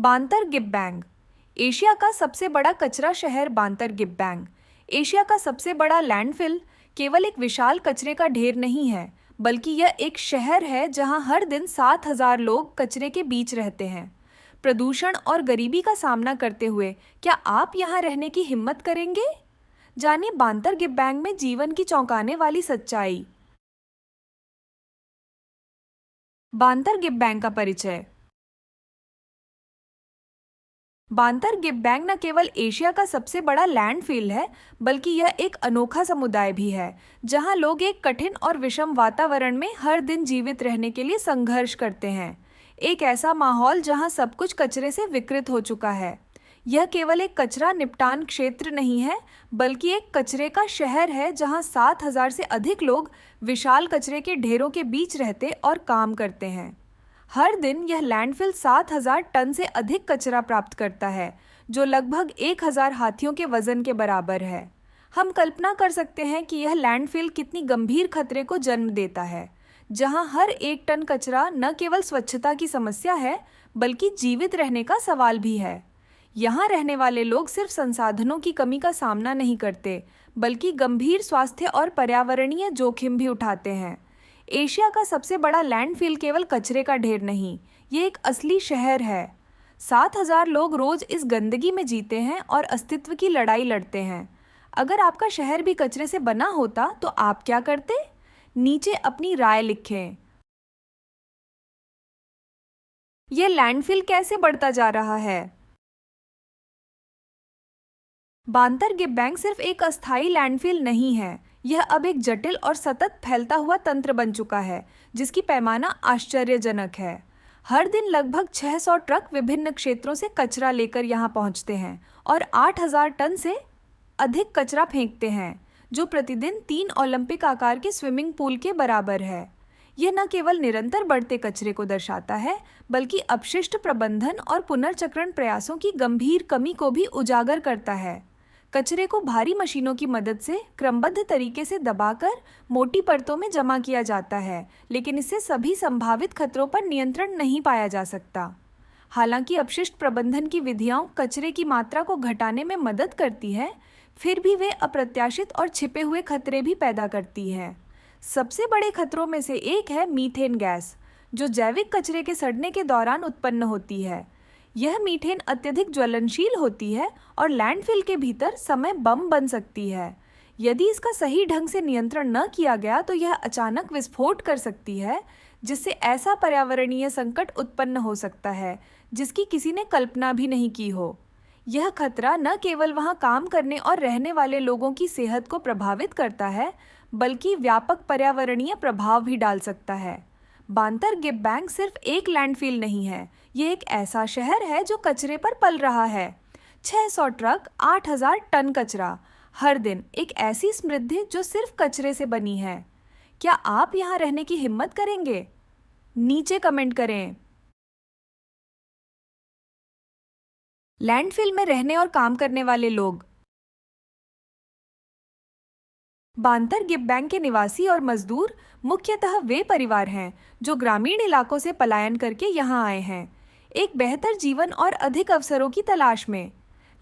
बांतर-गिब्बैंग Asia का सबसे बड़ा कचरा शहर बांतर-गिब्बैंग एशिया का सबसे बड़ा लैंडफिल केवल एक विशाल कचरे का ढेर नहीं है, बल्कि यह एक शहर है जहां हर दिन 7,000 लोग कचरे के बीच रहते हैं। प्रदूषण और गरीबी का सामना करते हुए क्या आप यहां रहने की हिम्मत करेंगे? जानिए बांतर-गिब्बैंग में जीवन की चौंकाने वाली सच्चाई। बांतर-गिब्बैंग का परिचय। बांतर-गिब्बैंग न केवल एशिया का सबसे बड़ा लैंडफिल है, बल्कि यह एक अनोखा समुदाय भी है, जहां लोग एक कठिन और विषम वातावरण में हर दिन जीवित रहने के लिए संघर्ष करते हैं। एक ऐसा माहौल जहां सब कुछ कचरे से विकृत हो चुका है। यह केवल एक कचरा निपटान क्षेत्र नहीं है, बल्कि एक कचरे का शहर है जहां 7,000 से अधिक लोग विशाल कचरे के ढेरों के बीच रहते और काम करते हैं। हर दिन यह लैंडफिल 7,000 टन से अधिक कचरा प्राप्त करता है, जो लगभग 1,000 हाथियों के वजन के बराबर है। हम कल्पना कर सकते हैं कि यह लैंडफिल कितनी गंभीर खतरे को जन्म देता है, जहां हर एक टन कचरा न केवल स्वच्छता की समस्या है, बल्कि जीवित रहने का सवाल भी है। यहाँ रहने वाले लोग सिर्फ संसाधनों की कमी का सामना नहीं करते, बल्कि गंभीर स्वास्थ्य और पर्यावरणीय जोखिम भी उठाते हैं। एशिया का सबसे बड़ा लैंडफिल केवल कचरे का ढेर नहीं, ये एक असली शहर है। 7,000 लोग रोज इस गंदगी में जीते हैं और अस्तित्व की लड़ाई लड़ते हैं। अगर आपका शहर भी कचरे से बना होता तो आप क्या करते? नीचे अपनी राय लिखें। ये लैंडफिल कैसे बढ़ता जा रहा है? बांतर-गिब्बैंग सिर्फ एक अस्थायी लैंडफिल नहीं है, यह अब एक जटिल और सतत फैलता हुआ तंत्र बन चुका है, जिसकी पैमाना आश्चर्यजनक है। हर दिन लगभग 600 ट्रक विभिन्न क्षेत्रों से कचरा लेकर यहाँ पहुँचते हैं और 8,000 टन से अधिक कचरा फेंकते हैं, जो प्रतिदिन 3 ओलंपिक आकार के स्विमिंग पूल के बराबर है। यह न केवल निरंतर बढ़ते कचरे को दर्शाता है, बल्कि अपशिष्ट प्रबंधन और पुनर्चक्रण प्रयासों की गंभीर कमी को भी उजागर करता है। कचरे को भारी मशीनों की मदद से क्रमबद्ध तरीके से दबाकर मोटी परतों में जमा किया जाता है, लेकिन इससे सभी संभावित खतरों पर नियंत्रण नहीं पाया जा सकता। हालांकि अपशिष्ट प्रबंधन की विधियां कचरे की मात्रा को घटाने में मदद करती है, फिर भी वे अप्रत्याशित और छिपे हुए खतरे भी पैदा करती हैं। सबसे बड़े खतरों में से एक है मीथेन गैस, जो जैविक कचरे के सड़ने के दौरान उत्पन्न होती है। यह मीथेन अत्यधिक ज्वलनशील होती है और लैंडफिल के भीतर समय बम बन सकती है। यदि इसका सही ढंग से नियंत्रण न किया गया तो यह अचानक विस्फोट कर सकती है, जिससे ऐसा पर्यावरणीय संकट उत्पन्न हो सकता है जिसकी किसी ने कल्पना भी नहीं की हो। यह खतरा न केवल वहां काम करने और रहने वाले लोगों की सेहत को प्रभावित करता है, बल्कि व्यापक पर्यावरणीय प्रभाव भी डाल सकता है। बांतर-गिब्बैंग सिर्फ एक लैंडफिल नहीं है, ये एक ऐसा शहर है जो कचरे पर पल रहा है। 600 ट्रक, 8,000 टन कचरा, हर दिन एक ऐसी समृद्धि जो सिर्फ कचरे से बनी है। क्या आप यहाँ रहने की हिम्मत करेंगे? नीचे कमेंट करें। लैंडफिल में रहने और काम करने वाले लोग। बांतर-गिब्बैंग के निवासी और मजदूर मुख्यतः वे परिवार हैं जो ग्रामीण इलाकों से पलायन करके यहाँ आए हैं, एक बेहतर जीवन और अधिक अवसरों की तलाश में।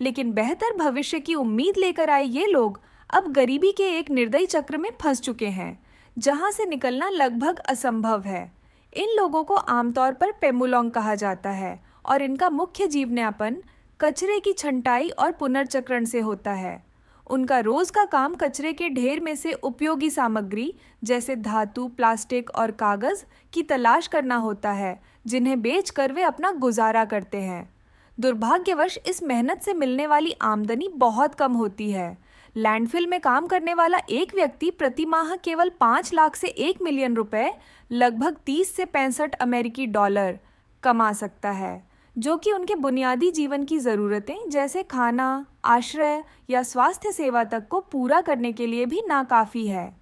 लेकिन बेहतर भविष्य की उम्मीद लेकर आए ये लोग अब गरीबी के एक निर्दयी चक्र में फंस चुके हैं, जहाँ से निकलना लगभग असंभव है। इन लोगों को आमतौर पर पेमुलोंग कहा जाता है और इनका मुख्य जीवनयापन कचरे की छंटाई और पुनर्चक्रण से होता है। उनका रोज का काम कचरे के ढेर में से उपयोगी सामग्री जैसे धातु, प्लास्टिक और कागज की तलाश करना होता है, जिन्हें बेचकर वे अपना गुजारा करते हैं। दुर्भाग्यवश इस मेहनत से मिलने वाली आमदनी बहुत कम होती है। लैंडफिल में काम करने वाला एक व्यक्ति प्रति माह केवल 5 लाख से 1 मिलियन रुपए, लगभग 30 से 65 अमेरिकी डॉलर कमा सकता है, जो कि उनके बुनियादी जीवन की ज़रूरतें जैसे खाना, आश्रय या स्वास्थ्य सेवा तक को पूरा करने के लिए भी नाकाफ़ी है।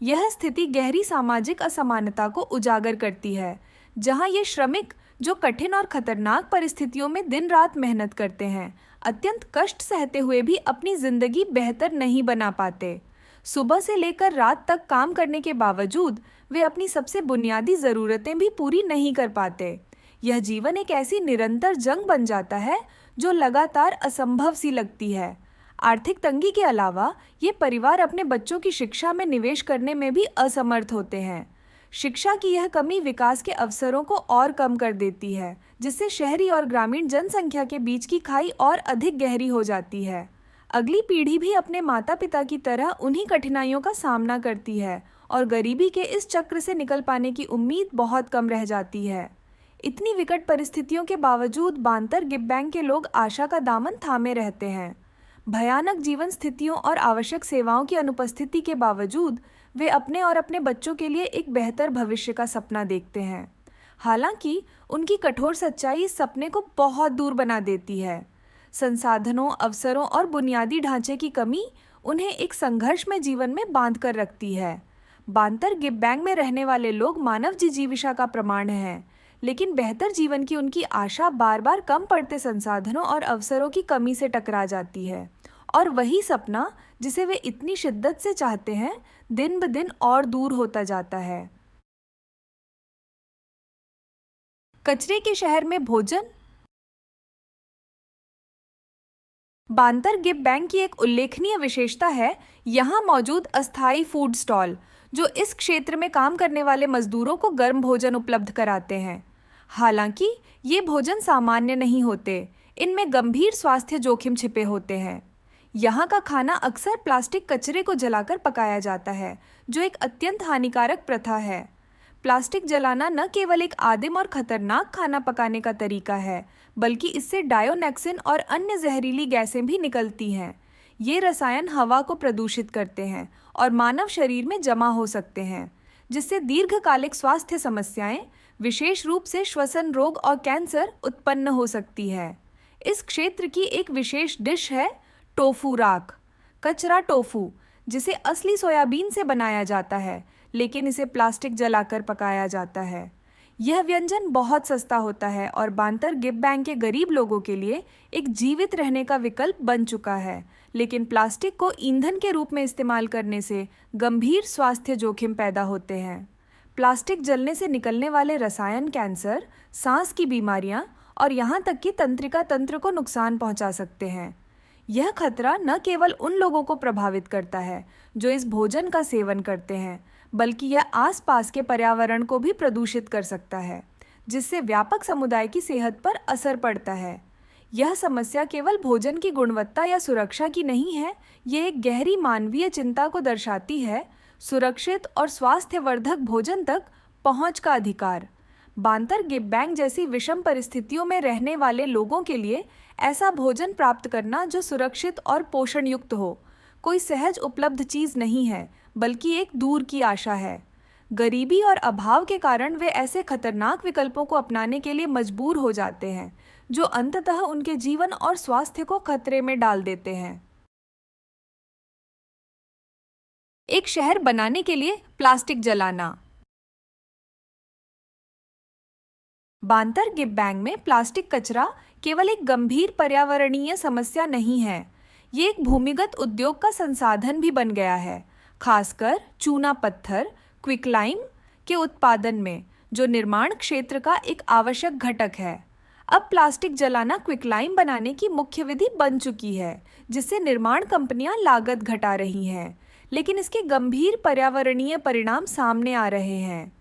यह स्थिति गहरी सामाजिक असमानता को उजागर करती है, जहां ये श्रमिक जो कठिन और खतरनाक परिस्थितियों में दिन रात मेहनत करते हैं, अत्यंत कष्ट सहते हुए भी अपनी जिंदगी बेहतर नहीं बना पाते। सुबह से लेकर रात तक काम करने के बावजूद वे अपनी सबसे बुनियादी ज़रूरतें भी पूरी नहीं कर पाते। यह जीवन एक ऐसी निरंतर जंग बन जाता है जो लगातार असंभव सी लगती है। आर्थिक तंगी के अलावा ये परिवार अपने बच्चों की शिक्षा में निवेश करने में भी असमर्थ होते हैं। शिक्षा की यह कमी विकास के अवसरों को और कम कर देती है, जिससे शहरी और ग्रामीण जनसंख्या के बीच की खाई और अधिक गहरी हो जाती है। अगली पीढ़ी भी अपने माता पिता की तरह उन्हीं कठिनाइयों का सामना करती है और गरीबी के इस चक्र से निकल पाने की उम्मीद बहुत कम रह जाती है। इतनी विकट परिस्थितियों के बावजूद बांतर गिब्बैंग के लोग आशा का दामन थामे रहते हैं। भयानक जीवन स्थितियों और आवश्यक सेवाओं की अनुपस्थिति के बावजूद वे अपने और अपने बच्चों के लिए एक बेहतर भविष्य का सपना देखते हैं। हालांकि उनकी कठोर सच्चाई इस सपने को बहुत दूर बना देती है। संसाधनों, अवसरों और बुनियादी ढांचे की कमी उन्हें एक संघर्षमय जीवन में बांध कर रखती है। बांतर गिब्बैंग में रहने वाले लोग मानव जिजीविका का प्रमाण हैं, लेकिन बेहतर जीवन की उनकी आशा बार बार कम पड़ते संसाधनों और अवसरों की कमी से टकरा जाती है, और वही सपना जिसे वे इतनी शिद्दत से चाहते हैं दिन ब दिन और दूर होता जाता है। कचरे के शहर में भोजन। बांतर गिब्बैंग की एक उल्लेखनीय विशेषता है यहाँ मौजूद अस्थायी फूड स्टॉल, जो इस क्षेत्र में काम करने वाले मजदूरों को गर्म भोजन उपलब्ध कराते हैं। हालांकि ये भोजन सामान्य नहीं होते, इनमें गंभीर स्वास्थ्य जोखिम छिपे होते हैं। यहाँ का खाना अक्सर प्लास्टिक कचरे को जलाकर पकाया जाता है, जो एक अत्यंत हानिकारक प्रथा है। प्लास्टिक जलाना न केवल एक आदिम और खतरनाक खाना पकाने का तरीका है, बल्कि इससे डायोनेक्सिन और अन्य जहरीली गैसें भी निकलती हैं। ये रसायन हवा को प्रदूषित करते हैं और मानव शरीर में जमा हो सकते हैं, जिससे दीर्घकालिक स्वास्थ्य समस्याएं, विशेष रूप से श्वसन रोग और कैंसर उत्पन्न हो सकती है। इस क्षेत्र की एक विशेष डिश है टोफू राख, कचरा टोफू, जिसे असली सोयाबीन से बनाया जाता है, लेकिन इसे प्लास्टिक जलाकर पकाया जाता है। यह व्यंजन बहुत सस्ता होता है और बांतर गिब्बैंग के गरीब लोगों के लिए एक जीवित रहने का विकल्प बन चुका है, लेकिन प्लास्टिक को ईंधन के रूप में इस्तेमाल करने से गंभीर स्वास्थ्य जोखिम पैदा होते हैं। प्लास्टिक जलने से निकलने वाले रसायन कैंसर, सांस की बीमारियां और यहाँ तक कि तंत्रिका तंत्र को नुकसान पहुँचा सकते हैं। यह खतरा न केवल उन लोगों को प्रभावित करता है जो इस भोजन का सेवन करते हैं, बल्कि यह आसपास के पर्यावरण को भी प्रदूषित कर सकता है, जिससे व्यापक समुदाय की सेहत पर असर पड़ता है। यह समस्या केवल भोजन की गुणवत्ता या सुरक्षा की नहीं है, ये एक गहरी मानवीय चिंता को दर्शाती है। सुरक्षित और स्वास्थ्यवर्धक भोजन तक पहुंच का अधिकार। बांतर गिब्बैंग जैसी विषम परिस्थितियों में रहने वाले लोगों के लिए ऐसा भोजन प्राप्त करना जो सुरक्षित और पोषण युक्त हो, कोई सहज उपलब्ध चीज़ नहीं है, बल्कि एक दूर की आशा है। गरीबी और अभाव के कारण वे ऐसे खतरनाक विकल्पों को अपनाने के लिए मजबूर हो जाते हैं, जो अंततः उनके जीवन और स्वास्थ्य को खतरे में डाल देते हैं। एक शहर बनाने के लिए प्लास्टिक जलाना। बांतर गिब्बैंग में प्लास्टिक कचरा केवल एक गंभीर पर्यावरणीय समस्या नहीं है, ये एक भूमिगत उद्योग का संसाधन भी बन गया है, खासकर चूना पत्थर, क्विकलाइम के उत्पादन में, जो निर्माण क्षेत्र का एक आवश्यक घटक है। अब प्लास्टिक जलाना क्विकलाइम बनाने की मुख्य विधि बन चुकी है, जिससे निर्माण कंपनियां लागत घटा रही हैं, लेकिन इसके गंभीर पर्यावरणीय परिणाम सामने आ रहे हैं।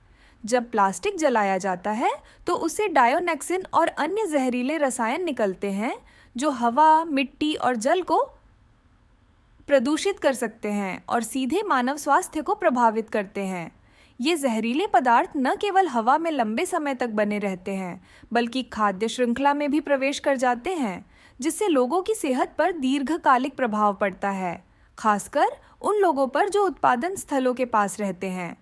जब प्लास्टिक जलाया जाता है तो उससे डायोनेक्सिन और अन्य जहरीले रसायन निकलते हैं, जो हवा, मिट्टी और जल को प्रदूषित कर सकते हैं और सीधे मानव स्वास्थ्य को प्रभावित करते हैं। ये जहरीले पदार्थ न केवल हवा में लंबे समय तक बने रहते हैं, बल्कि खाद्य श्रृंखला में भी प्रवेश कर जाते हैं, जिससे लोगों की सेहत पर दीर्घकालिक प्रभाव पड़ता है, खासकर उन लोगों पर जो उत्पादन स्थलों के पास रहते हैं।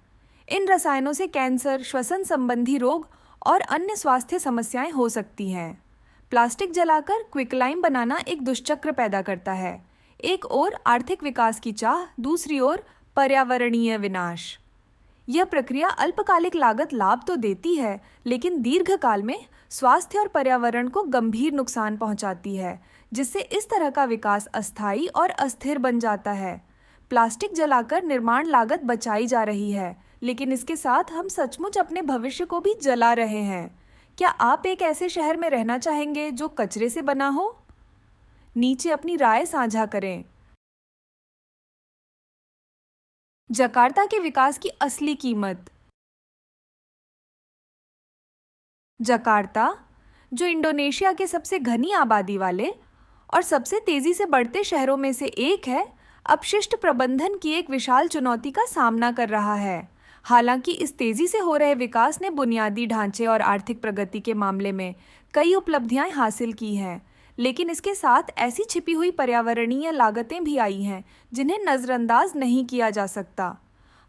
इन रसायनों से कैंसर, श्वसन संबंधी रोग और अन्य स्वास्थ्य समस्याएं हो सकती हैं। प्लास्टिक जलाकर क्विकलाइम बनाना एक दुष्चक्र पैदा करता है। एक ओर आर्थिक विकास की चाह, दूसरी ओर पर्यावरणीय विनाश। यह प्रक्रिया अल्पकालिक लागत लाभ तो देती है, लेकिन दीर्घकाल में स्वास्थ्य और पर्यावरण को गंभीर नुकसान पहुंचाती है, जिससे इस तरह का विकास अस्थायी और अस्थिर बन जाता है। प्लास्टिक जलाकर निर्माण लागत बचाई जा रही है, लेकिन इसके साथ हम सचमुच अपने भविष्य को भी जला रहे हैं। क्या आप एक ऐसे शहर में रहना चाहेंगे जो कचरे से बना हो? नीचे अपनी राय साझा करें। जकार्ता के विकास की असली कीमत। जकार्ता, जो इंडोनेशिया के सबसे घनी आबादी वाले और सबसे तेजी से बढ़ते शहरों में से एक है, अपशिष्ट प्रबंधन की एक विशाल चुनौती का सामना कर रहा है। हालांकि इस तेजी से हो रहे विकास ने बुनियादी ढांचे और आर्थिक प्रगति के मामले में कई उपलब्धियां हासिल की हैं, लेकिन इसके साथ ऐसी छिपी हुई पर्यावरणीय लागतें भी आई हैं जिन्हें नज़रअंदाज नहीं किया जा सकता।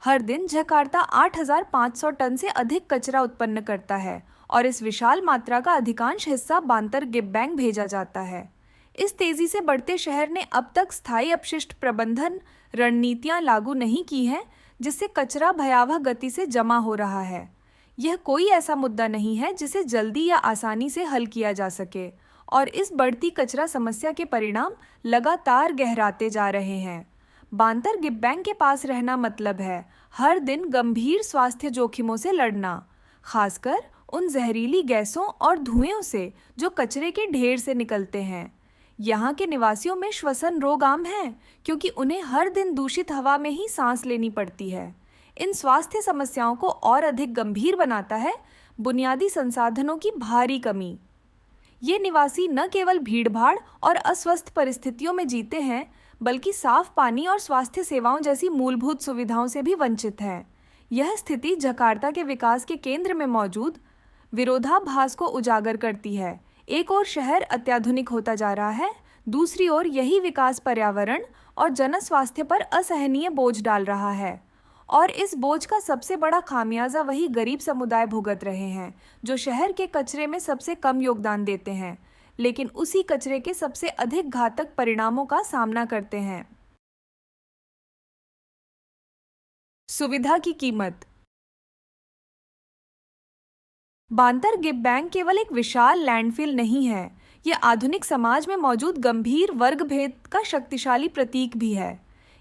हर दिन जकार्ता 8,500 टन से अधिक कचरा उत्पन्न करता है और इस विशाल मात्रा का अधिकांश हिस्सा बांतर गिब्बैंग भेजा जाता है। इस तेजी से बढ़ते शहर ने अब तक स्थायी अपशिष्ट प्रबंधन रणनीतियां लागू नहीं की हैं, जिससे कचरा भयावह गति से जमा हो रहा है। यह कोई ऐसा मुद्दा नहीं है जिसे जल्दी या आसानी से हल किया जा सके, और इस बढ़ती कचरा समस्या के परिणाम लगातार गहराते जा रहे हैं। बांतर गिब्बैंग के पास रहना मतलब है हर दिन गंभीर स्वास्थ्य जोखिमों से लड़ना, खासकर उन जहरीली गैसों और धुएं से जो कचरे के ढेर से निकलते हैं। यहाँ के निवासियों में श्वसन रोग आम हैं, क्योंकि उन्हें हर दिन दूषित हवा में ही सांस लेनी पड़ती है। इन स्वास्थ्य समस्याओं को और अधिक गंभीर बनाता है बुनियादी संसाधनों की भारी कमी। ये निवासी न केवल भीड़भाड़ और अस्वस्थ परिस्थितियों में जीते हैं, बल्कि साफ पानी और स्वास्थ्य सेवाओं जैसी मूलभूत सुविधाओं से भी वंचित हैं। यह स्थिति जकार्ता के विकास के केंद्र में मौजूद विरोधाभास को उजागर करती है। एक ओर शहर अत्याधुनिक होता जा रहा है, दूसरी ओर यही विकास पर्यावरण और जनस्वास्थ्य पर असहनीय बोझ डाल रहा है। और इस बोझ का सबसे बड़ा खामियाजा वही गरीब समुदाय भुगत रहे हैं, जो शहर के कचरे में सबसे कम योगदान देते हैं, लेकिन उसी कचरे के सबसे अधिक घातक परिणामों का सामना करते हैं। सुविधा की कीमत। बांतर गिब्बैंग केवल एक विशाल लैंडफिल नहीं है, यह आधुनिक समाज में मौजूद गंभीर वर्ग भेद का शक्तिशाली प्रतीक भी है।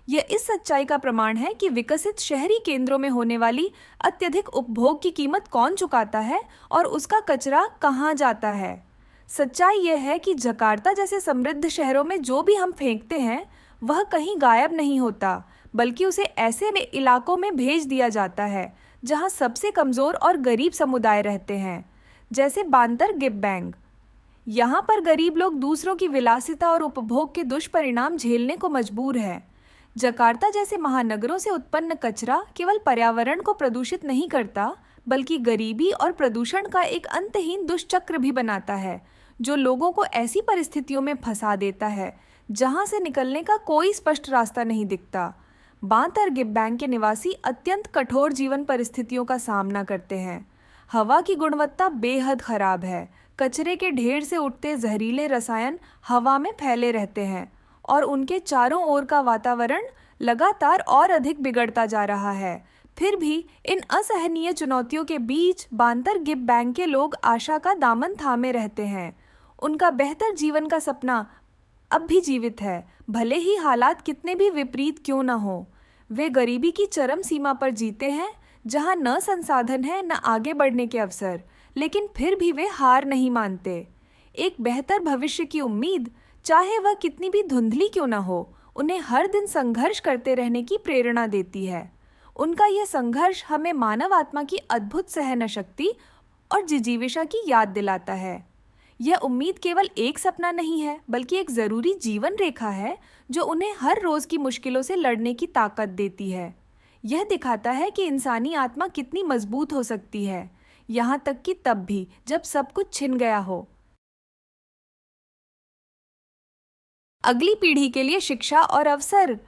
यह इस सच्चाई का प्रमाण है कि विकसित शहरी केंद्रों में होने वाली अत्यधिक उपभोग की कीमत कौन चुकाता है और उसका कचरा कहाँ जाता है। सच्चाई यह है कि जकार्ता जैसे समृद्ध शहरों में जो भी हम फेंकते हैं वह कहीं गायब नहीं होता, बल्कि उसे ऐसे इलाकों में भेज दिया जाता है जहां सबसे कमज़ोर और गरीब समुदाय रहते हैं, जैसे बांतर गिब्बैंग। यहाँ पर गरीब लोग दूसरों की विलासिता और उपभोग के दुष्परिणाम झेलने को मजबूर है। जकार्ता जैसे महानगरों से उत्पन्न कचरा केवल पर्यावरण को प्रदूषित नहीं करता, बल्कि गरीबी और प्रदूषण का एक अंतहीन दुष्चक्र भी बनाता है, जो लोगों को ऐसी परिस्थितियों में फंसा देता है जहां से निकलने का कोई स्पष्ट रास्ता नहीं दिखता। बांतर गिब्बैंग के निवासी अत्यंत कठोर जीवन परिस्थितियों का सामना करते हैं। हवा की गुणवत्ता बेहद खराब है, कचरे के ढेर से उठते जहरीले रसायन हवा में फैले रहते हैं और उनके चारों ओर का वातावरण लगातार और अधिक बिगड़ता जा रहा है। फिर भी इन असहनीय चुनौतियों के बीच बांतर गिब्बैंग के लोग आशा का दामन थामे रहते हैं। उनका बेहतर जीवन का सपना अब भी जीवित है, भले ही हालात कितने भी विपरीत क्यों न हो। वे गरीबी की चरम सीमा पर जीते हैं, जहां न संसाधन है न आगे बढ़ने के अवसर, लेकिन फिर भी वे हार नहीं मानते। एक बेहतर भविष्य की उम्मीद, चाहे वह कितनी भी धुंधली क्यों न हो, उन्हें हर दिन संघर्ष करते रहने की प्रेरणा देती है। उनका यह संघर्ष हमें मानव आत्मा की अद्भुत सहन शक्ति और जिजीविषा की याद दिलाता है। यह उम्मीद केवल एक सपना नहीं है, बल्कि एक ज़रूरी जीवन रेखा है जो उन्हें हर रोज़ की मुश्किलों से लड़ने की ताकत देती है। यह दिखाता है कि इंसानी आत्मा कितनी मजबूत हो सकती है, यहाँ तक कि तब भी जब सब कुछ छिन गया हो। अगली पीढ़ी के लिए शिक्षा और अवसर।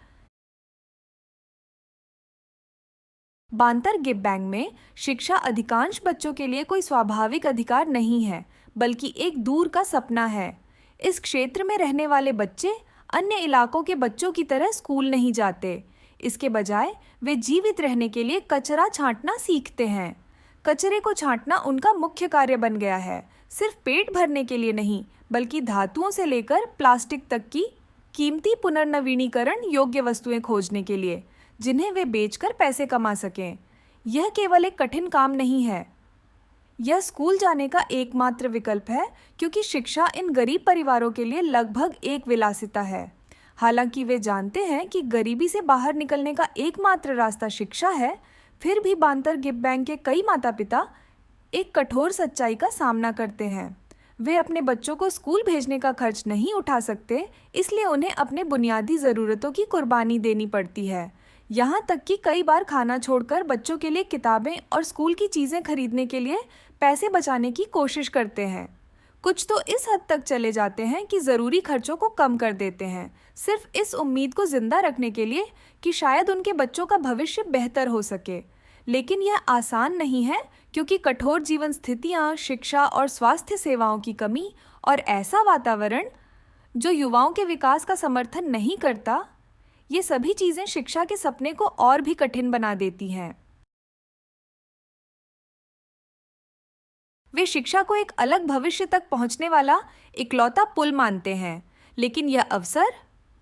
बांतर गिब्बैंग में शिक्षा अधिकांश बच्चों के लिए कोई स्वाभाविक अधिकार नहीं है, बल्कि एक दूर का सपना है। इस क्षेत्र में रहने वाले बच्चे अन्य इलाकों के बच्चों की तरह स्कूल नहीं जाते। इसके बजाय वे जीवित रहने के लिए कचरा छांटना सीखते हैं। कचरे को छांटना उनका मुख्य कार्य बन गया है, सिर्फ पेट भरने के लिए नहीं, बल्कि धातुओं से लेकर प्लास्टिक तक की कीमती पुनर्नवीनीकरण योग्य वस्तुएं खोजने के लिए, जिन्हें वे बेचकर पैसे कमा सकें। यह केवल एक कठिन काम नहीं है, यह स्कूल जाने का एकमात्र विकल्प है, क्योंकि शिक्षा इन गरीब परिवारों के लिए लगभग एक विलासिता है। हालांकि वे जानते हैं कि गरीबी से बाहर निकलने का एकमात्र रास्ता शिक्षा है, फिर भी बांतर गिब्बैंग के कई माता पिता एक कठोर सच्चाई का सामना करते हैं। वे अपने बच्चों को स्कूल भेजने का खर्च नहीं उठा सकते, इसलिए उन्हें अपने बुनियादी ज़रूरतों की कुर्बानी देनी पड़ती है। यहाँ तक कि कई बार खाना छोड़कर बच्चों के लिए किताबें और स्कूल की चीज़ें खरीदने के लिए पैसे बचाने की कोशिश करते हैं। कुछ तो इस हद तक चले जाते हैं कि ज़रूरी खर्चों को कम कर देते हैं, सिर्फ इस उम्मीद को जिंदा रखने के लिए कि शायद उनके बच्चों का भविष्य बेहतर हो सके। लेकिन यह आसान नहीं है, क्योंकि कठोर जीवन स्थितियाँ, शिक्षा और स्वास्थ्य सेवाओं की कमी और ऐसा वातावरण जो युवाओं के विकास का समर्थन नहीं करता, ये सभी चीज़ें शिक्षा के सपने को और भी कठिन बना देती हैं। वे शिक्षा को एक अलग भविष्य तक पहुंचने वाला इकलौता पुल मानते हैं, लेकिन यह अवसर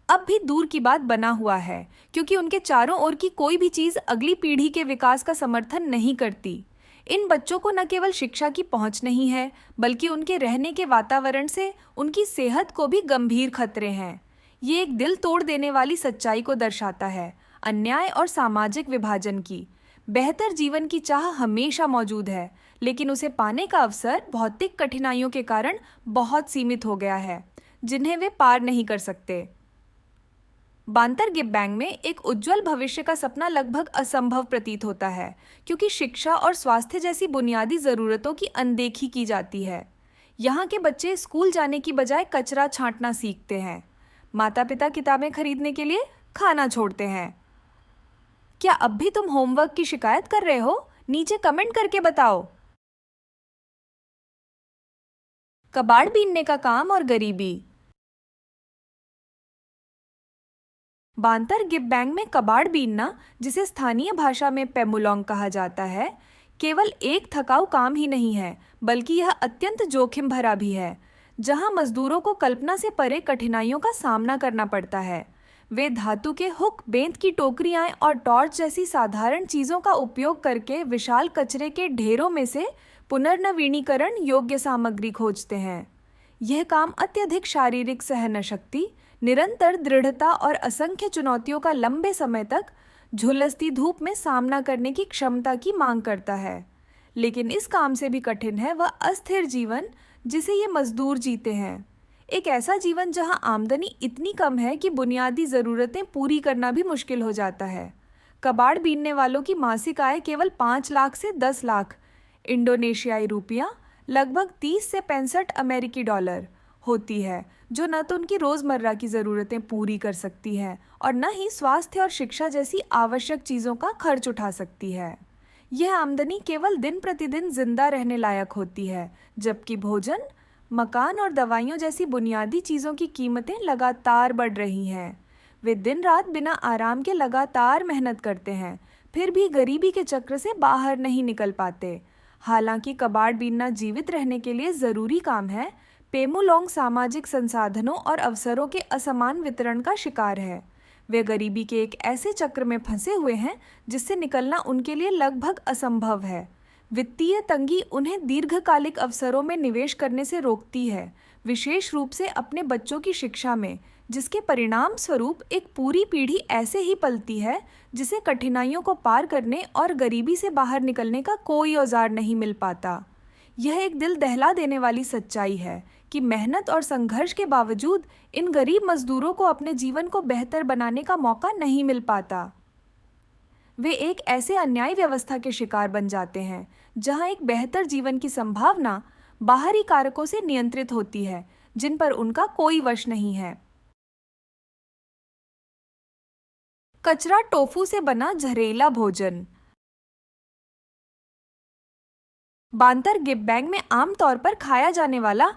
अब भी दूर की बात बना हुआ है, क्योंकि उनके चारों ओर की कोई भी चीज़ अगली पीढ़ी के विकास का समर्थन नहीं करती। इन बच्चों को न केवल शिक्षा की पहुंच नहीं है, बल्कि उनके रहने के वातावरण से उनकी सेहत को भी गंभीर खतरे हैं। ये एक दिल तोड़ देने वाली सच्चाई को दर्शाता है, अन्याय और सामाजिक विभाजन की। बेहतर जीवन की चाह हमेशा मौजूद है, लेकिन उसे पाने का अवसर भौतिक कठिनाइयों के कारण बहुत सीमित हो गया है, जिन्हें वे पार नहीं कर सकते। बांतर गिब्बैंग में एक उज्जवल भविष्य का सपना लगभग असंभव प्रतीत होता है, क्योंकि शिक्षा और स्वास्थ्य जैसी बुनियादी ज़रूरतों की अनदेखी की जाती है। यहाँ के बच्चे स्कूल जाने की बजाय कचरा छांटना सीखते हैं। माता पिता किताबें खरीदने के लिए खाना छोड़ते हैं। क्या अब भी तुम होमवर्क की शिकायत कर रहे हो? नीचे कमेंट करके बताओ। कबाड़ बीनने का काम और गरीबी। बांतर गिब्बैंग में कबाड़ बीनना, जिसे स्थानीय भाषा में पेमुलोंग कहा जाता है, केवल एक थकाऊ काम ही नहीं है, बल्कि यह अत्यंत जोखिम भरा भी है, जहां मजदूरों को कल्पना से परे कठिनाइयों का सामना करना पड़ता है। वे धातु के हुक, बेंत की टोकरियां और टॉर्च जैसी साधारण चीज़ों का उपयोग करके विशाल कचरे के ढेरों में से पुनर्नवीनीकरण योग्य सामग्री खोजते हैं। यह काम अत्यधिक शारीरिक सहनशक्ति, निरंतर दृढ़ता और असंख्य चुनौतियों का लंबे समय तक झुलसती धूप में सामना करने की क्षमता की मांग करता है। लेकिन इस काम से भी कठिन है वह अस्थिर जीवन जिसे ये मजदूर जीते हैं। एक ऐसा जीवन जहां आमदनी इतनी कम है कि बुनियादी ज़रूरतें पूरी करना भी मुश्किल हो जाता है। कबाड़ बीनने वालों की मासिक आय केवल 5 लाख से 10 लाख इंडोनेशियाई रुपया, लगभग 30 से 65 अमेरिकी डॉलर होती है, जो न तो उनकी रोज़मर्रा की ज़रूरतें पूरी कर सकती है और न ही स्वास्थ्य और शिक्षा जैसी आवश्यक चीज़ों का खर्च उठा सकती है। यह आमदनी केवल दिन प्रतिदिन जिंदा रहने लायक होती है, जबकि भोजन, मकान और दवाइयों जैसी बुनियादी चीज़ों की कीमतें लगातार बढ़ रही हैं। वे दिन रात बिना आराम के लगातार मेहनत करते हैं, फिर भी गरीबी के चक्र से बाहर नहीं निकल पाते। हालांकि कबाड़ बीनना जीवित रहने के लिए ज़रूरी काम है, पेमुलोंग सामाजिक संसाधनों और अवसरों के असमान वितरण का शिकार है। वे गरीबी के एक ऐसे चक्र में फंसे हुए हैं जिससे निकलना उनके लिए लगभग असंभव है। वित्तीय तंगी उन्हें दीर्घकालिक अवसरों में निवेश करने से रोकती है, विशेष रूप से अपने बच्चों की शिक्षा में, जिसके परिणाम स्वरूप एक पूरी पीढ़ी ऐसे ही पलती है जिसे कठिनाइयों को पार करने और गरीबी से बाहर निकलने का कोई औजार नहीं मिल पाता। यह एक दिल दहला देने वाली सच्चाई है कि मेहनत और संघर्ष के बावजूद इन गरीब मजदूरों को अपने जीवन को बेहतर बनाने का मौका नहीं मिल पाता। वे एक ऐसे अन्याय व्यवस्था के शिकार बन जाते हैं जहां एक बेहतर जीवन की संभावना बाहरी कारकों से नियंत्रित होती है, जिन पर उनका कोई वश नहीं है। कचरा टोफू से बना जहरीला भोजन। बांतर गिब्बैंग में आमतौर पर खाया जाने वाला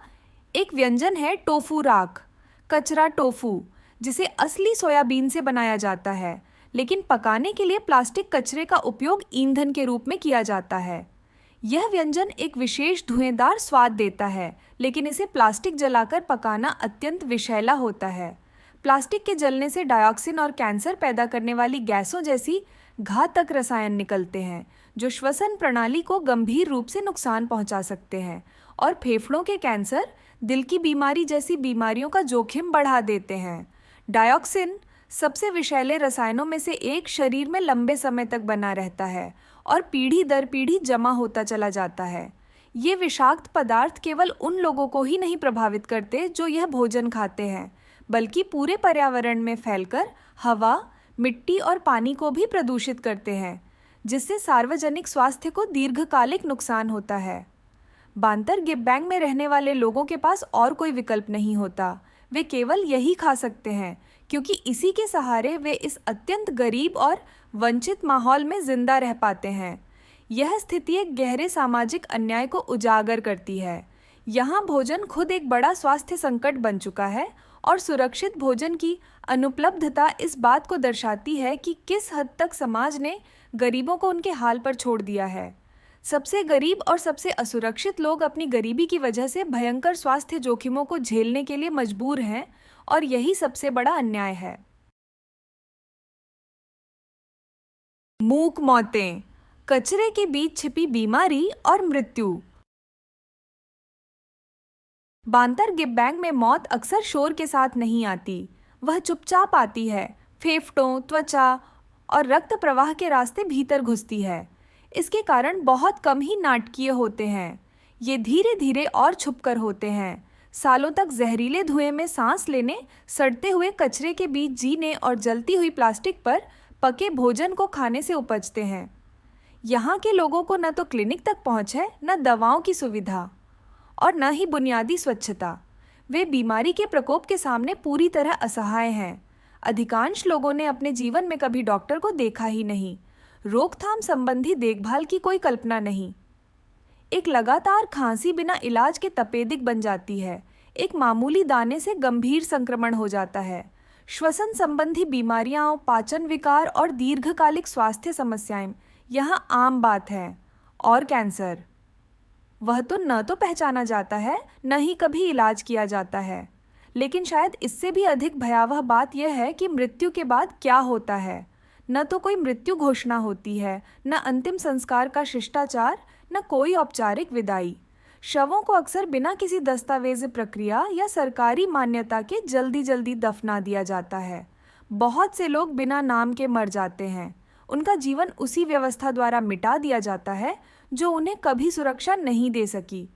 एक व्यंजन है टोफू राख, कचरा टोफू, जिसे असली सोयाबीन से बनाया जाता है, लेकिन पकाने के लिए प्लास्टिक कचरे का उपयोग ईंधन के रूप में किया जाता है। यह व्यंजन एक विशेष धुएंदार स्वाद देता है, लेकिन इसे प्लास्टिक जलाकर पकाना अत्यंत विषैला होता है। प्लास्टिक के जलने से डायऑक्सिन और कैंसर पैदा करने वाली गैसों जैसी घातक रसायन निकलते हैं, जो श्वसन प्रणाली को गंभीर रूप से नुकसान पहुंचा सकते हैं और फेफड़ों के कैंसर, दिल की बीमारी जैसी बीमारियों का जोखिम बढ़ा देते हैं। डायोक्सिन सबसे विषैले रसायनों में से एक शरीर में लंबे समय तक बना रहता है और पीढ़ी दर पीढ़ी जमा होता चला जाता है। ये विषाक्त पदार्थ केवल उन लोगों को ही नहीं प्रभावित करते जो यह भोजन खाते हैं, बल्कि पूरे पर्यावरण में फैलकर हवा, मिट्टी और पानी को भी प्रदूषित करते हैं, जिससे सार्वजनिक स्वास्थ्य को दीर्घकालिक नुकसान होता है। बांतर गिब्बैंग में रहने वाले लोगों के पास और कोई विकल्प नहीं होता। वे केवल यही खा सकते हैं, क्योंकि इसी के सहारे वे इस अत्यंत गरीब और वंचित माहौल में जिंदा रह पाते हैं। यह स्थिति एक गहरे सामाजिक अन्याय को उजागर करती है। यहाँ भोजन खुद एक बड़ा स्वास्थ्य संकट बन चुका है और सुरक्षित भोजन की अनुपलब्धता इस बात को दर्शाती है कि किस हद तक समाज ने गरीबों को उनके हाल पर छोड़ दिया है। सबसे गरीब और सबसे असुरक्षित लोग अपनी गरीबी की वजह से भयंकर स्वास्थ्य जोखिमों को झेलने के लिए मजबूर हैं और यही सबसे बड़ा अन्याय है। मूक मौतें, कचरे के बीच छिपी बीमारी और मृत्यु। बांतर गिब्बैंग में मौत अक्सर शोर के साथ नहीं आती, वह चुपचाप आती है। फेफड़ों, त्वचा और रक्त प्रवाह के रास्ते भीतर घुसती है। इसके कारण बहुत कम ही नाटकीय होते हैं। ये धीरे धीरे और छुपकर होते हैं। सालों तक जहरीले धुएं में सांस लेने, सड़ते हुए कचरे के बीच जीने और जलती हुई प्लास्टिक पर पके भोजन को खाने से उपजते हैं। यहाँ के लोगों को न तो क्लिनिक तक पहुँच है, न दवाओं की सुविधा और न ही बुनियादी स्वच्छता। वे बीमारी के प्रकोप के सामने पूरी तरह असहाय हैं। अधिकांश लोगों ने अपने जीवन में कभी डॉक्टर को देखा ही नहीं। रोकथाम संबंधी देखभाल की कोई कल्पना नहीं। एक लगातार खांसी बिना इलाज के तपेदिक बन जाती है। एक मामूली दाने से गंभीर संक्रमण हो जाता है। श्वसन संबंधी बीमारियां, पाचन विकार और दीर्घकालिक स्वास्थ्य समस्याएं यहाँ आम बात है। और कैंसर, वह तो न तो पहचाना जाता है, न ही कभी इलाज किया जाता है। लेकिन शायद इससे भी अधिक भयावह बात यह है कि मृत्यु के बाद क्या होता है। न तो कोई मृत्यु घोषणा होती है, न अंतिम संस्कार का शिष्टाचार, न कोई औपचारिक विदाई। शवों को अक्सर बिना किसी दस्तावेज प्रक्रिया या सरकारी मान्यता के जल्दी जल्दी दफना दिया जाता है। बहुत से लोग बिना नाम के मर जाते हैं। उनका जीवन उसी व्यवस्था द्वारा मिटा दिया जाता है जो उन्हें कभी सुरक्षा नहीं दे सकी।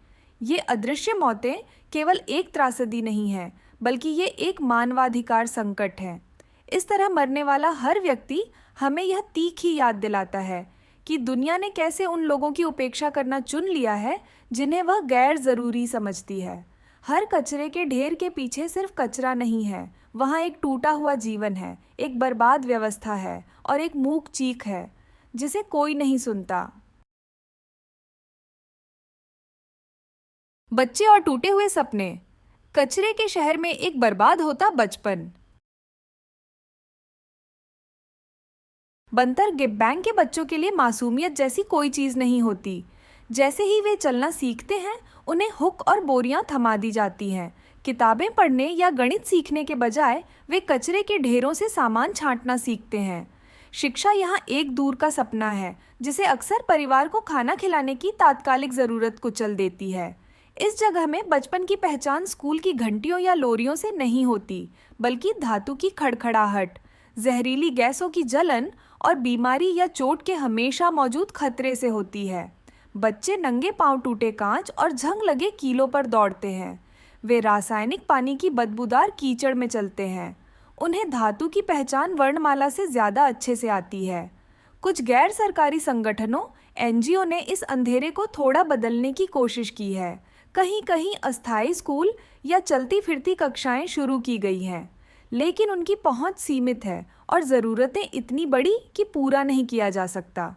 ये अदृश्य मौतें केवल एक त्रासदी नहीं है, बल्कि ये एक मानवाधिकार संकट है। इस तरह मरने वाला हर व्यक्ति हमें यह तीखी याद दिलाता है कि दुनिया ने कैसे उन लोगों की उपेक्षा करना चुन लिया है जिन्हें वह गैर ज़रूरी समझती है। हर कचरे के ढेर के पीछे सिर्फ कचरा नहीं है, वहाँ एक टूटा हुआ जीवन है, एक बर्बाद व्यवस्था है और एक मूक चीख है जिसे कोई नहीं सुनता। बच्चे और टूटे हुए सपने। कचरे के शहर में एक बर्बाद होता बचपन। बांतर गिब्बैंग के बच्चों के लिए मासूमियत जैसी कोई चीज़ नहीं होती। जैसे ही वे चलना सीखते हैं, उन्हें हुक और बोरियां थमा दी जाती हैं। किताबें पढ़ने या गणित सीखने के बजाय वे कचरे के ढेरों से सामान छांटना सीखते हैं। शिक्षा यहाँ एक दूर का सपना है जिसे अक्सर परिवार को खाना खिलाने की तात्कालिक ज़रूरत कुचल देती है। इस जगह में बचपन की पहचान स्कूल की घंटियों या लोरियों से नहीं होती, बल्कि धातु की खड़खड़ाहट, जहरीली गैसों की जलन और बीमारी या चोट के हमेशा मौजूद खतरे से होती है। बच्चे नंगे पांव टूटे कांच और झंग लगे कीलों पर दौड़ते हैं। वे रासायनिक पानी की बदबूदार कीचड़ में चलते हैं। उन्हें धातु की पहचान वर्णमाला से ज़्यादा अच्छे से आती है। कुछ गैर सरकारी संगठनों NGO ने इस अंधेरे को थोड़ा बदलने की कोशिश की है। कहीं कहीं अस्थायी स्कूल या चलती फिरती कक्षाएं शुरू की गई हैं, लेकिन उनकी पहुंच सीमित है और ज़रूरतें इतनी बड़ी कि पूरा नहीं किया जा सकता।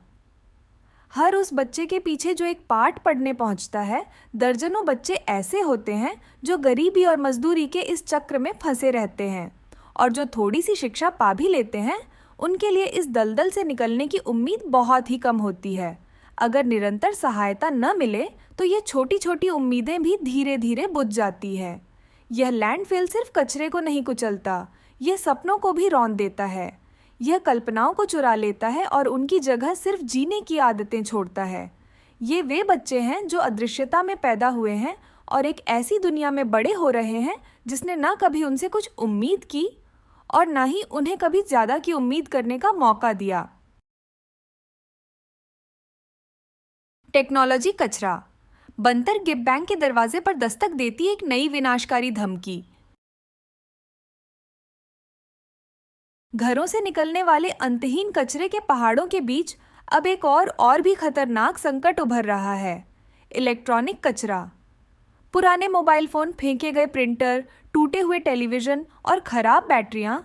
हर उस बच्चे के पीछे जो एक पाठ पढ़ने पहुंचता है, दर्जनों बच्चे ऐसे होते हैं जो गरीबी और मजदूरी के इस चक्र में फंसे रहते हैं, और जो थोड़ी सी शिक्षा पा भी लेते हैं, उनके लिए इस दलदल से निकलने की उम्मीद बहुत ही कम होती है। अगर निरंतर सहायता न मिले तो ये छोटी छोटी उम्मीदें भी धीरे धीरे बुझ जाती है। यह लैंडफिल सिर्फ कचरे को नहीं कुचलता, यह सपनों को भी रौंद देता है। यह कल्पनाओं को चुरा लेता है और उनकी जगह सिर्फ जीने की आदतें छोड़ता है। ये वे बच्चे हैं जो अदृश्यता में पैदा हुए हैं और एक ऐसी दुनिया में बड़े हो रहे हैं जिसने ना कभी उनसे कुछ उम्मीद की और ना ही उन्हें कभी ज्यादा की उम्मीद करने का मौका दिया। टेक्नोलॉजी कचरा। बंतर गिव बैंक के दरवाजे पर दस्तक देती एक नई विनाशकारी धमकी। घरों से निकलने वाले अंतहीन कचरे के पहाड़ों के बीच अब एक और भी खतरनाक संकट उभर रहा है। इलेक्ट्रॉनिक कचरा। पुराने मोबाइल फोन, फेंके गए प्रिंटर, टूटे हुए टेलीविजन और खराब बैटरियां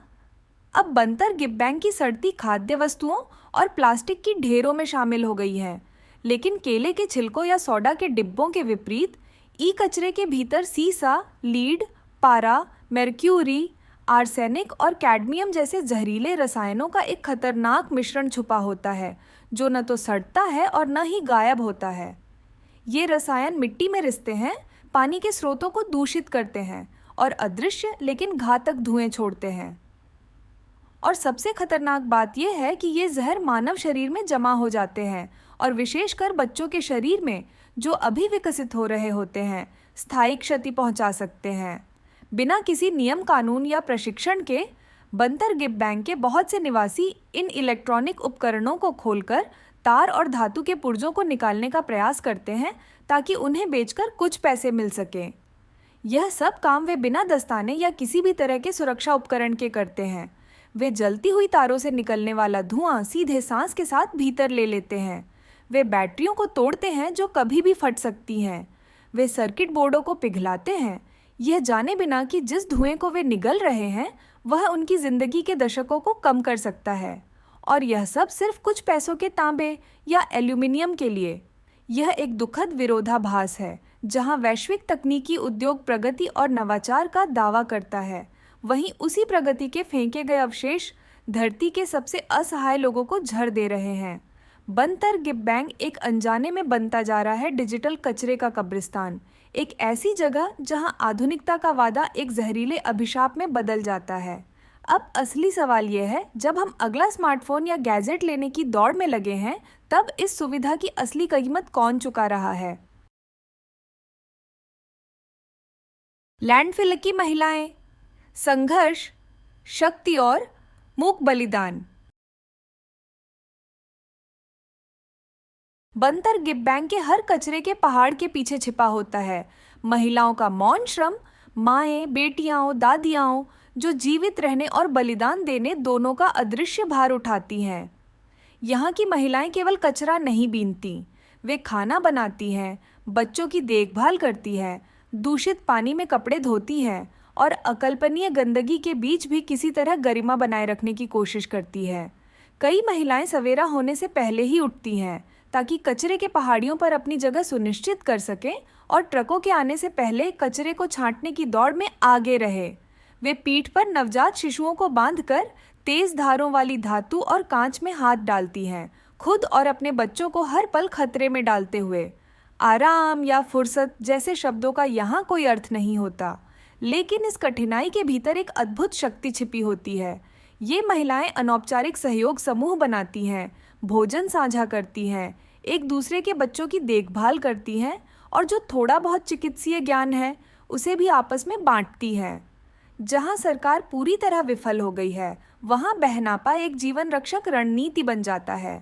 अब बंतर गिव बैंक की सड़ती खाद्य वस्तुओं और प्लास्टिक की ढेरों में शामिल हो गई हैं। लेकिन केले के छिलकों या सोडा के डिब्बों के विपरीत ई कचरे के भीतर सीसा, लीड, पारा, मेर्क्यूरी, आर्सेनिक और कैडमियम जैसे जहरीले रसायनों का एक खतरनाक मिश्रण छुपा होता है जो न तो सड़ता है और न ही गायब होता है। ये रसायन मिट्टी में रिसते हैं, पानी के स्रोतों को दूषित करते हैं और अदृश्य लेकिन घातक धुएं छोड़ते हैं। और सबसे खतरनाक बात यह है कि ये जहर मानव शरीर में जमा हो जाते हैं और विशेषकर बच्चों के शरीर में, जो अभी विकसित हो रहे होते हैं, स्थायी क्षति पहुंचा सकते हैं। बिना किसी नियम, कानून या प्रशिक्षण के बंतर गिव बैंक के बहुत से निवासी इन इलेक्ट्रॉनिक उपकरणों को खोलकर तार और धातु के पुर्जों को निकालने का प्रयास करते हैं ताकि उन्हें बेचकर कुछ पैसे मिल सकें। यह सब काम वे बिना दस्ताने या किसी भी तरह के सुरक्षा उपकरण के करते हैं। वे जलती हुई तारों से निकलने वाला धुआं सीधे सांस के साथ भीतर ले लेते हैं। वे बैटरियों को तोड़ते हैं जो कभी भी फट सकती हैं। वे सर्किट बोर्डों को पिघलाते हैं, यह जाने बिना कि जिस धुएं को वे निगल रहे हैं वह उनकी जिंदगी के दशकों को कम कर सकता है। और यह सब सिर्फ कुछ पैसों के तांबे या एल्यूमिनियम के लिए। यह एक दुखद विरोधाभास है जहां वैश्विक तकनीकी उद्योग प्रगति और नवाचार का दावा करता है, वहीं उसी प्रगति के फेंके गए अवशेष धरती के सबसे असहाय लोगों को झड़ दे रहे हैं। बंतर गिव बैंक एक अनजाने में बनता जा रहा है डिजिटल कचरे का कब्रिस्तान, एक ऐसी जगह जहां आधुनिकता का वादा एक जहरीले अभिशाप में बदल जाता है। अब असली सवाल यह है, जब हम अगला स्मार्टफोन या गैजेट लेने की दौड़ में लगे हैं, तब इस सुविधा की असली कीमत कौन चुका रहा है? लैंडफिल की महिलाएं, संघर्ष, शक्ति और मूक बलिदान। बंतर गिव बैंक के हर कचरे के पहाड़ के पीछे छिपा होता है महिलाओं का मौन श्रम, माएं, बेटियां, दादियां जो जीवित रहने और बलिदान देने दोनों का अदृश्य भार उठाती हैं। यहाँ की महिलाएं केवल कचरा नहीं बीनती, वे खाना बनाती हैं, बच्चों की देखभाल करती हैं, दूषित पानी में कपड़े धोती हैं और अकल्पनीय गंदगी के बीच भी किसी तरह गरिमा बनाए रखने की कोशिश करती है। कई महिलाएं सवेरा होने से पहले ही उठती हैं ताकि कचरे के पहाड़ियों पर अपनी जगह सुनिश्चित कर सकें और ट्रकों के आने से पहले कचरे को छांटने की दौड़ में आगे रहे। वे पीठ पर नवजात शिशुओं को बांधकर तेज धारों वाली धातु और कांच में हाथ डालती हैं, खुद और अपने बच्चों को हर पल खतरे में डालते हुए। आराम या फुर्सत जैसे शब्दों का यहाँ कोई अर्थ नहीं होता, लेकिन इस कठिनाई के भीतर एक अद्भुत शक्ति छिपी होती है। ये महिलाएं अनौपचारिक सहयोग समूह बनाती हैं, भोजन साझा करती हैं, एक दूसरे के बच्चों की देखभाल करती हैं और जो थोड़ा बहुत चिकित्सीय ज्ञान है उसे भी आपस में बांटती हैं। जहां सरकार पूरी तरह विफल हो गई है, वहां बहनापा एक जीवन रक्षक रणनीति बन जाता है।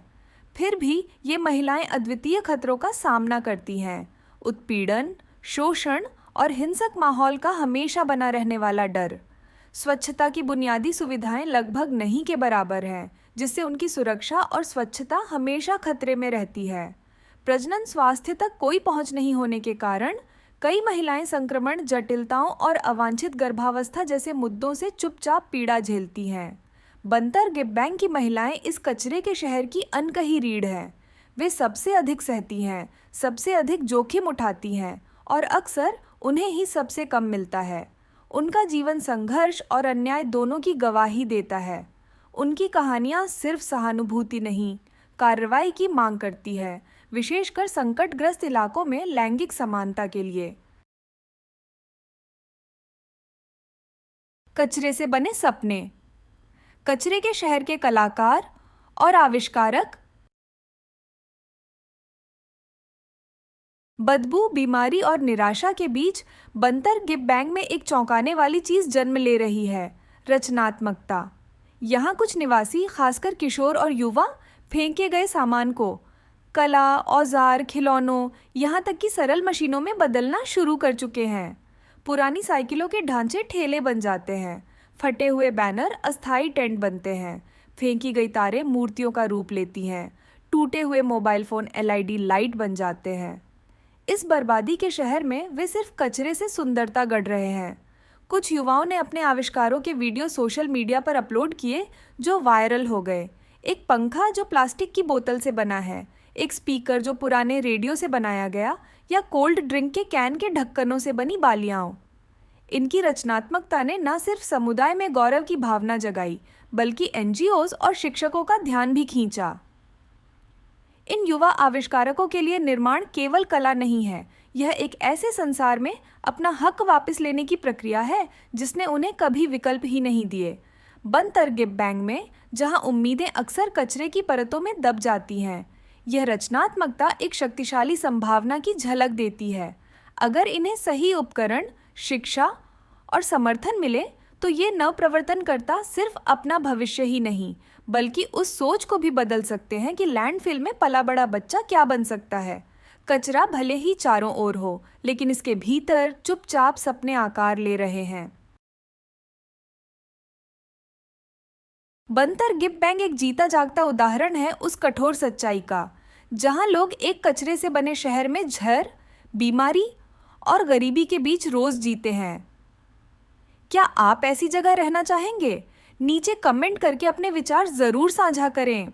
फिर भी ये महिलाएं अद्वितीय खतरों का सामना करती हैं। उत्पीड़न, शोषण और हिंसक माहौल का हमेशा बना रहने वाला डर। स्वच्छता की बुनियादी सुविधाएं लगभग नहीं के बराबर हैं, जिससे उनकी सुरक्षा और स्वच्छता हमेशा खतरे में रहती है। प्रजनन स्वास्थ्य तक कोई पहुंच नहीं होने के कारण कई महिलाएं संक्रमण, जटिलताओं और अवांछित गर्भावस्था जैसे मुद्दों से चुपचाप पीड़ा झेलती हैं। बंतर गिव बैंक की महिलाएं इस कचरे के शहर की अनकही रीढ़ हैं। वे सबसे अधिक सहती हैं, सबसे अधिक जोखिम उठाती हैं और अक्सर उन्हें ही सबसे कम मिलता है। उनका जीवन संघर्ष और अन्याय दोनों की गवाही देता है। उनकी कहानियाँ सिर्फ सहानुभूति नहीं, कार्रवाई की मांग करती है, विशेषकर संकटग्रस्त इलाकों में लैंगिक समानता के लिए। कचरे से बने सपने। कचरे के शहर के कलाकार और आविष्कारक। बदबू, बीमारी और निराशा के बीच बंतर गिब बैंग में एक चौंकाने वाली चीज जन्म ले रही है, रचनात्मकता। यहाँ कुछ निवासी, खासकर किशोर और युवा, फेंके गए सामान को कला, औजार, खिलौनों, यहाँ तक कि सरल मशीनों में बदलना शुरू कर चुके हैं। पुरानी साइकिलों के ढांचे ठेले बन जाते हैं, फटे हुए बैनर अस्थायी टेंट बनते हैं, फेंकी गई तारें मूर्तियों का रूप लेती हैं, टूटे हुए मोबाइल फोन एलईडी लाइट बन जाते हैं। इस बर्बादी के शहर में वे सिर्फ कचरे से सुंदरता गढ़ रहे हैं। कुछ युवाओं ने अपने आविष्कारों के वीडियो सोशल मीडिया पर अपलोड किए जो वायरल हो गए। एक पंखा जो प्लास्टिक की बोतल से बना है, एक स्पीकर जो पुराने रेडियो से बनाया गया, या कोल्ड ड्रिंक के कैन के ढक्कनों से बनी बालियाँ। इनकी रचनात्मकता ने न सिर्फ समुदाय में गौरव की भावना जगाई, बल्कि एनजीओज और शिक्षकों का ध्यान भी खींचा। इन युवा आविष्कारकों के लिए निर्माण केवल कला नहीं है, यह एक ऐसे संसार में अपना हक वापस लेने की प्रक्रिया है जिसने उन्हें कभी विकल्प ही नहीं दिए। बंतर गिब बैंग में जहां उम्मीदें अक्सर कचरे की परतों में दब जाती हैं, यह रचनात्मकता एक शक्तिशाली संभावना की झलक देती है। अगर इन्हें सही उपकरण, शिक्षा और समर्थन मिले तो ये नवप्रवर्तनकर्ता सिर्फ अपना भविष्य ही नहीं, बल्कि उस सोच को भी बदल सकते हैं कि लैंडफिल में पला बड़ा बच्चा क्या बन सकता है। कचरा भले ही चारों ओर हो, लेकिन इसके भीतर चुपचाप सपने आकार ले रहे हैं। बंतर गिब बैंग एक जीता जागता उदाहरण है उस कठोर सच्चाई का, जहां लोग एक कचरे से बने शहर में झर, बीमारी और गरीबी के बीच रोज जीते हैं। क्या आप ऐसी जगह रहना चाहेंगे? नीचे कमेंट करके अपने विचार जरूर साझा करें।